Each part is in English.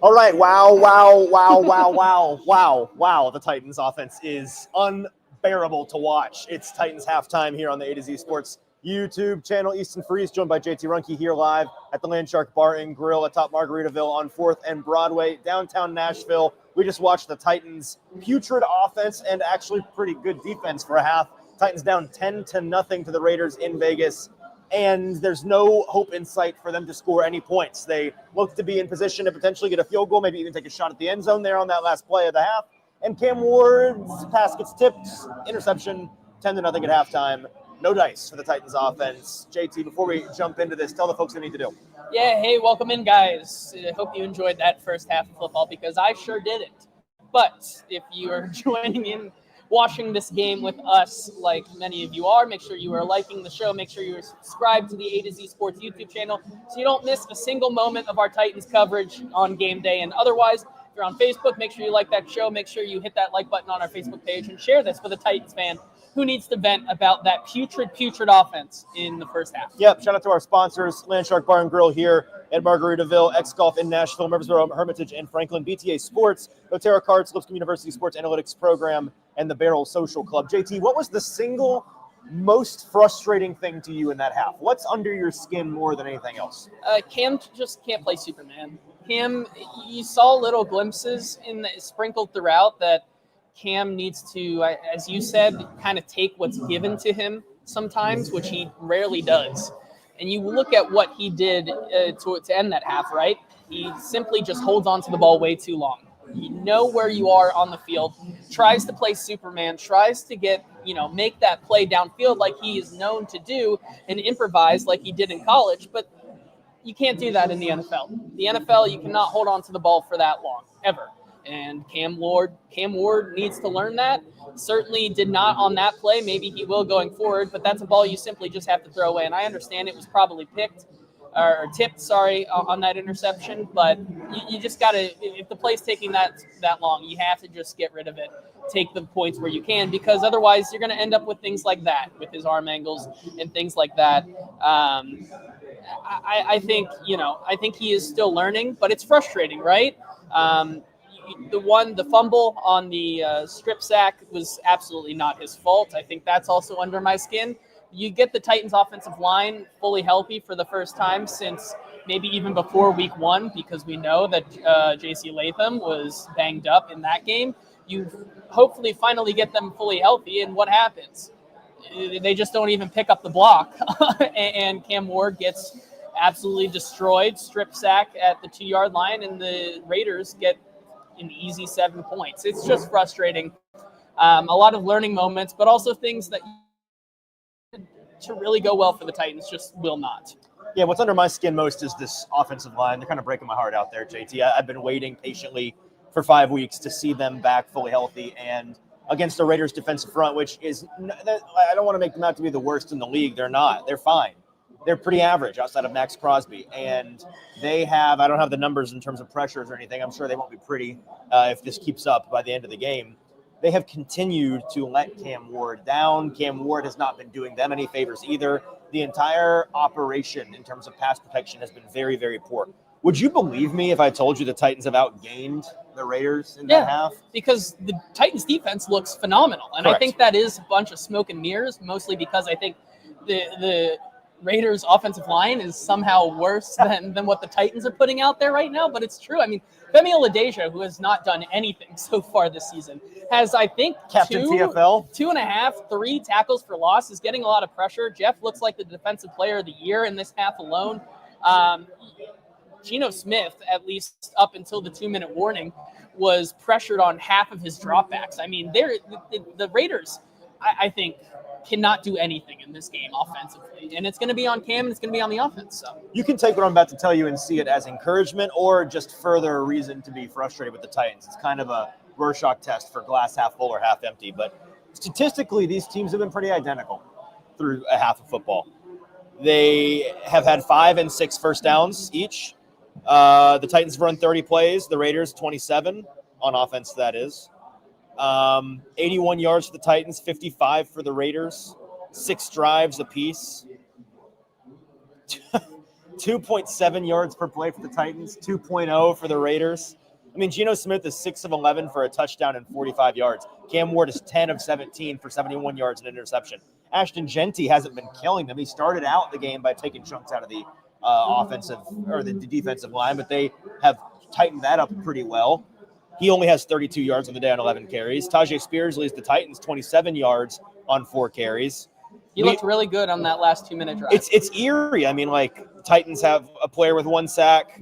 All right, wow. The Titans offense is unbearable to watch. It's Titans halftime here on the A to Z Sports YouTube channel. Easton Freeze, joined by JT Runke here live at the Landshark Bar and Grill atop Margaritaville on 4th and Broadway, downtown Nashville. We just watched the Titans' putrid offense and actually pretty good defense for a half. Titans down 10-0 to the Raiders in Vegas. And there's no hope in sight for them to score any points. They look to be in position to potentially get a field goal, maybe even take a shot at the end zone there on that last play of the half. And Cam Ward's pass gets tipped, interception, 10-0 at halftime. No dice for the Titans offense. JT, before we jump into this, tell the folks what they need to do. Yeah, hey, welcome in, guys. I hope you enjoyed that first half of football because I sure didn't. But if you are joining in, watching this game with us like many of you are, make sure you are liking the show. Make sure you are subscribed to the A to Z Sports YouTube channel so you don't miss a single moment of our Titans coverage on game day. And otherwise, if you're on Facebook, make sure you like that show. Make sure you hit that like button on our Facebook page and share this with a Titans fan who needs to vent about that putrid offense in the first half. Yep, shout out to our sponsors, Landshark Bar and Grill here at Margaritaville, X-Golf in Nashville, Murfreesboro, Hermitage, and Franklin, BTA Sports, doTERRA Cards, Lipscomb University Sports Analytics Program, and the Barrel Social Club. JT, what was the single most frustrating thing to you in that half? What's under your skin more than anything else? Cam just can't play Superman. Cam, you saw little glimpses sprinkled throughout that Cam needs to, as you said, kind of take what's given to him sometimes, which he rarely does. And you look at what he did to end that half, right? He simply just holds on to the ball way too long. You know where you are on the field, tries to play Superman, tries to make that play downfield like he is known to do and improvise like he did in college, but you can't do that in the NFL. The NFL, you cannot hold on to the ball for that long, ever. And Cam Ward needs to learn that. Certainly did not on that play. Maybe he will going forward, but that's a ball you simply just have to throw away. And I understand it was probably tipped on that interception, but you just got to, if the play's taking that long, you have to just get rid of it. Take the points where you can, because otherwise you're going to end up with things like that, with his arm angles and things like that. I think he is still learning, but it's frustrating, right? The fumble on the strip sack was absolutely not his fault. I think that's also under my skin. You get the Titans offensive line fully healthy for the first time since maybe even before week 1, because we know that J.C. Latham was banged up in that game. You hopefully finally get them fully healthy, and what happens? They just don't even pick up the block, and Cam Ward gets absolutely destroyed, strip sack at the 2-yard line, and the Raiders get an easy 7 points. It's just frustrating. A lot of learning moments, but also things that to really go well for the Titans just will not. Yeah, what's under my skin most is this offensive line. They're kind of breaking my heart out there, JT. I've been waiting patiently for 5 weeks to see them back fully healthy and against the Raiders defensive front, which is, I don't want to make them out to be the worst in the league. They're not. They're fine. They're pretty average outside of Max Crosby. And they have, I don't have the numbers in terms of pressures or anything. I'm sure they won't be pretty if this keeps up by the end of the game. They have continued to let Cam Ward down. Cam Ward has not been doing them any favors either. The entire operation in terms of pass protection has been very, very poor. Would you believe me if I told you the Titans have outgained the Raiders in that half? Because the Titans defense looks phenomenal. And correct. I think that is a bunch of smoke and mirrors, mostly because I think the Raiders offensive line is somehow worse than what the Titans are putting out there right now, but it's true. I mean, Femi Oladeja, who has not done anything so far this season, has, I think, Captain TFL. 2.5, 3 tackles for loss, is getting a lot of pressure. Jeff looks like the defensive player of the year in this half alone. Geno Smith, at least up until the 2-minute warning, was pressured on half of his dropbacks. I mean, the Raiders, I think, cannot do anything in this game offensively. And it's going to be on Cam and it's going to be on the offense. So you can take what I'm about to tell you and see it as encouragement or just further reason to be frustrated with the Titans. It's kind of a Rorschach test for glass half full or half empty. But statistically, these teams have been pretty identical through a half of football. They have had 5 and 6 first downs each. The Titans have run 30 plays. The Raiders, 27 on offense, that is. 81 yards for the Titans, 55 for the Raiders, 6 drives apiece. 2.7 yards per play for the Titans, 2.0 for the Raiders. I mean, Geno Smith is 6 of 11 for a touchdown and 45 yards. Cam Ward is 10 of 17 for 71 yards and an interception. Ashton Genty hasn't been killing them. He started out the game by taking chunks out of the offensive or the defensive line, but they have tightened that up pretty well. He only has 32 yards on the day on 11 carries. Tajay Spears leads the Titans 27 yards on 4 carries. He looked really good on that last 2-minute drive. It's eerie. I mean, like, Titans have a player with 1 sack.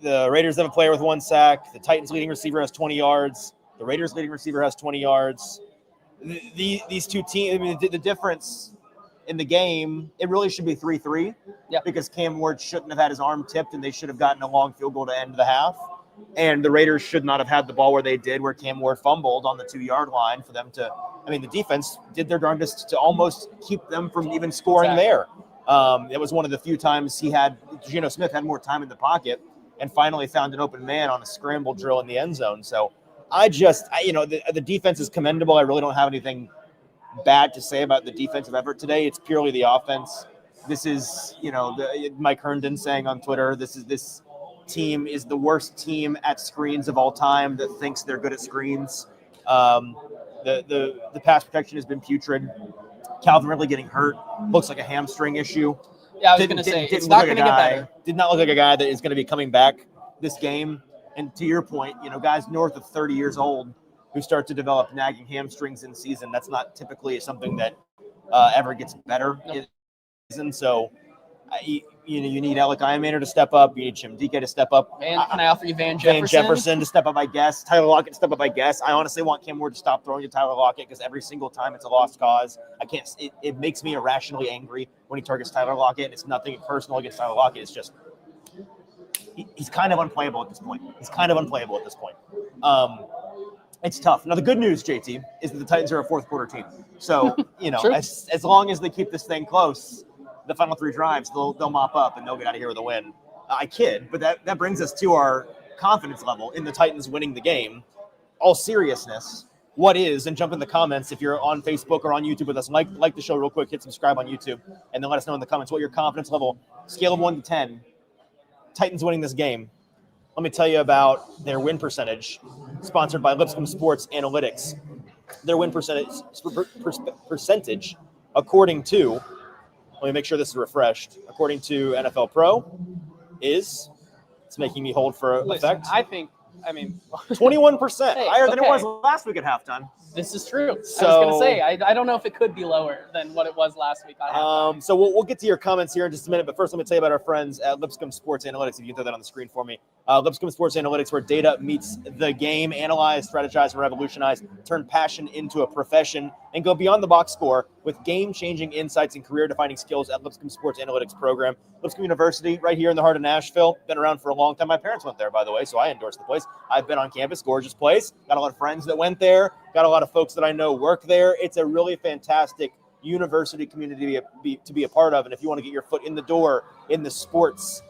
The Raiders have a player with 1 sack. The Titans' leading receiver has 20 yards. The Raiders' leading receiver has 20 yards. These two teams, I mean, the difference in the game, it really should be 3-3 because Cam Ward shouldn't have had his arm tipped and they should have gotten a long field goal to end the half. And the Raiders should not have had the ball where they did, where Cam Ward fumbled on the 2-yard line for them to – I mean, the defense did their darndest to almost keep them from even scoring there. It was one of the few times Geno Smith had more time in the pocket and finally found an open man on a scramble drill in the end zone. So the defense is commendable. I really don't have anything bad to say about the defensive effort today. It's purely the offense. This is, Mike Herndon saying on Twitter, this team is the worst team at screens of all time that thinks they're good at screens. The pass protection has been putrid. Calvin Ridley getting hurt. Looks like a hamstring issue. Yeah, I was going to say, it's not going to get better. Did not look like a guy that is going to be coming back this game. And to your point, guys north of 30 years old who start to develop nagging hamstrings in season, that's not typically something that ever gets better in season. So you need Alec Iamaner to step up. You need Jim Dike to step up. And can I offer you Van Jefferson? Van Jefferson to step up, I guess. Tyler Lockett to step up, I guess. I honestly want Cam Ward to stop throwing to Tyler Lockett because every single time it's a lost cause. I can't. It makes me irrationally angry when he targets Tyler Lockett. It's nothing personal against Tyler Lockett. It's just he's kind of unplayable at this point. It's tough. Now, the good news, JT, is that the Titans are a fourth quarter team. So, as long as they keep this thing close, the final 3 drives, they'll mop up and they'll get out of here with a win. I kid, but that brings us to our confidence level in the Titans winning the game. All seriousness, what is, and jump in the comments if you're on Facebook or on YouTube with us, like the show real quick, hit subscribe on YouTube, and then let us know in the comments what your confidence level, scale of 1 to 10, Titans winning this game. Let me tell you about their win percentage, sponsored by Lipscomb Sports Analytics. Their win percentage, according to, let me make sure this is refreshed, according to NFL Pro, it's making me hold for effect. 21%, higher than it was last week at halftime. This is true. So, I was going to say, I don't know if it could be lower than what it was last week. So we'll get to your comments here in just a minute, but first let me tell you about our friends at Lipscomb Sports Analytics, if you can throw that on the screen for me. Lipscomb Sports Analytics, where data meets the game, analyze, strategize, and revolutionize, turn passion into a profession, and go beyond the box score with game-changing insights and career-defining skills at Lipscomb Sports Analytics program. Lipscomb University, right here in the heart of Nashville, been around for a long time. My parents went there, by the way, so I endorse the place. I've been on campus, gorgeous place. Got a lot of friends that went there. Got a lot of folks that I know work there. It's a really fantastic university community to be a part of. And if you want to get your foot in the door in the sports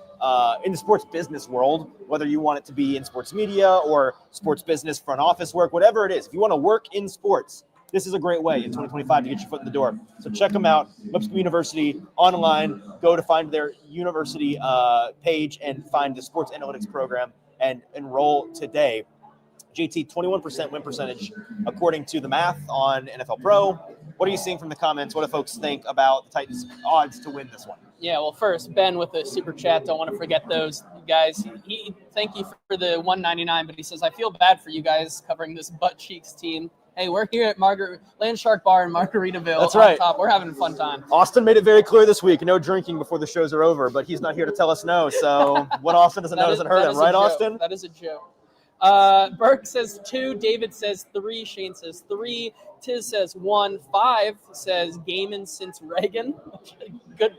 business world, whether you want it to be in sports media or sports business, front office work, whatever it is, if you want to work in sports, this is a great way in 2025 to get your foot in the door. So check them out, Lipscomb University online. Go to find their university page and find the sports analytics program and enroll today. JT, 21% win percentage, according to the math on NFL Pro. What are you seeing from the comments? What do folks think about the Titans' odds to win this one? Yeah, well, first, Ben with the super chat. Don't want to forget those guys. Thank you for the $1.99, but he says, I feel bad for you guys covering this butt cheeks team. Hey, we're here at Landshark Bar in Margaritaville. That's right. Top. We're having a fun time. Austin made it very clear this week, no drinking before the shows are over, but he's not here to tell us no. So what Austin doesn't know doesn't hurt him, right, Austin? That is a joke. Burke says 2, David says 3, Shane says 3, Tiz says 1, 5 says Gaiman since Reagan. Good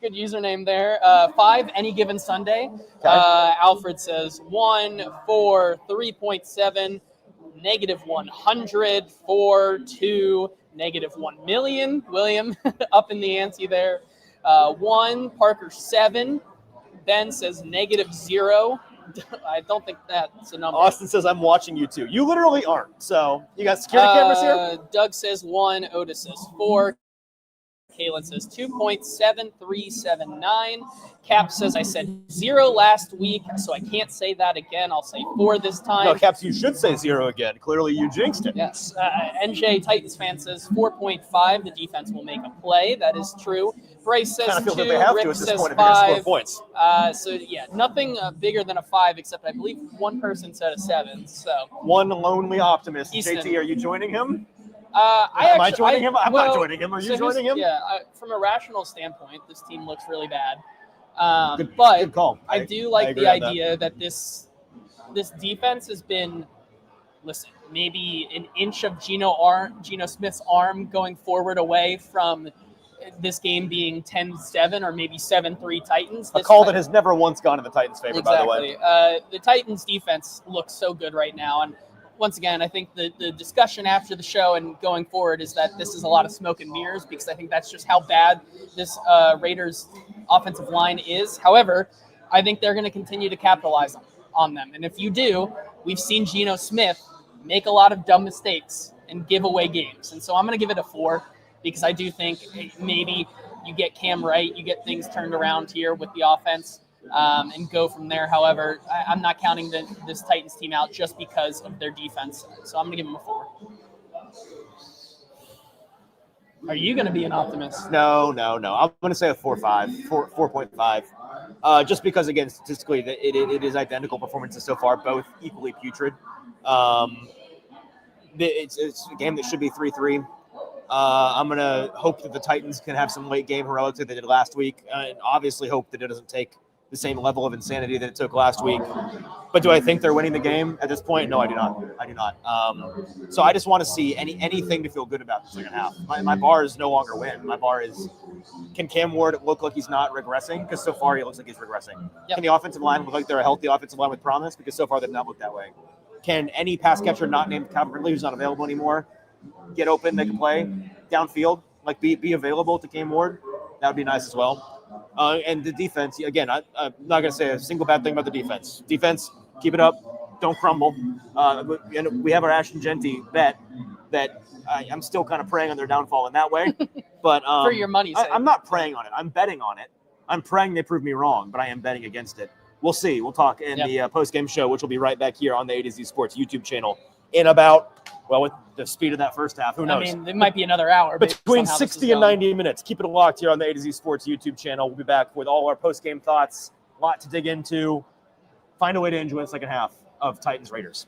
username there. 5, any given Sunday. Okay. Alfred says 1, 4, 3.7, negative 100, 4, 2, negative 1 million. William up in the ante there. 1, Parker 7. Ben says negative 0. I don't think that's a number. Austin says, I'm watching you too. You literally aren't. So you got security cameras here? Doug says 1. Otis says 4. Kalen says 2.7379. Cap says I said 0 last week, so I can't say that again. I'll say 4 this time. No, Caps, you should say 0 again. Clearly, you jinxed it. Yes. NJ Titans fan says 4.5. The defense will make a play. That is true. Bryce says Kind of feels 2. like they have Rick to at this says point if you're going to 5. score points. So yeah, nothing bigger than a 5, except I believe one person said a 7. So One lonely optimist. Easton. JT, are you joining him? Am I joining him? I'm not joining him. Are you joining him? Yeah. From a rational standpoint, this team looks really bad. Good But call. I do like the idea that this defense has been, listen, maybe an inch of Geno Smith's arm going forward away from this game being 10-7 or maybe 7-3 Titans. A call that has never once gone in the Titans' favor, exactly. by the way. The Titans' defense looks so good right now. And once again, I think the discussion after the show and going forward is that this is a lot of smoke and mirrors, because I think that's just how bad this Raiders offensive line is. However, I think they're going to continue to capitalize on them. And if you do, we've seen Geno Smith make a lot of dumb mistakes and give away games. And so I'm going to give it a 4, because I do think maybe you get Cam right, you get things turned around here with the offense, and go from there. However, I'm not counting this Titans team out just because of their defense. So I'm going to give them a 4. Are you going to be an optimist? No. I'm going to say a 4.5. Just because, again, statistically, it is identical performances so far, both equally putrid. It's a game that should be 3-3. I'm going to hope that the Titans can have some late game heroics that they did last week, and obviously hope that it doesn't take the same level of insanity that it took last week. But do I think they're winning the game at this point? No, I do not. So I just want to see anything to feel good about the second half. My bar is no longer win. My bar is, can Cam Ward look like he's not regressing? Because so far he looks like he's regressing. Yep. Can the offensive line look like they're a healthy offensive line with promise? Because so far they've not looked that way. Can any pass catcher not named Calvin Ridley, who's not available anymore, get open, they can play downfield, like be available to Cam Ward? That would be nice as well. And the defense, again, I'm not going to say a single bad thing about the defense. Defense, keep it up. Don't crumble. And we have our Ashton Genty bet that I'm still kind of praying on their downfall in that way. But for your money's sake. I'm not praying on it. I'm betting on it. I'm praying they prove me wrong, but I am betting against it. We'll see. We'll talk in the post-game show, which will be right back here on the A to Z Sports YouTube channel in about, well, with the speed of that first half, who knows? I mean, it might be another hour. Between 60 and 90 minutes. Keep it locked here on the A to Z Sports YouTube channel. We'll be back with all our post-game thoughts, a lot to dig into, find a way to enjoy the second half of Titans Raiders.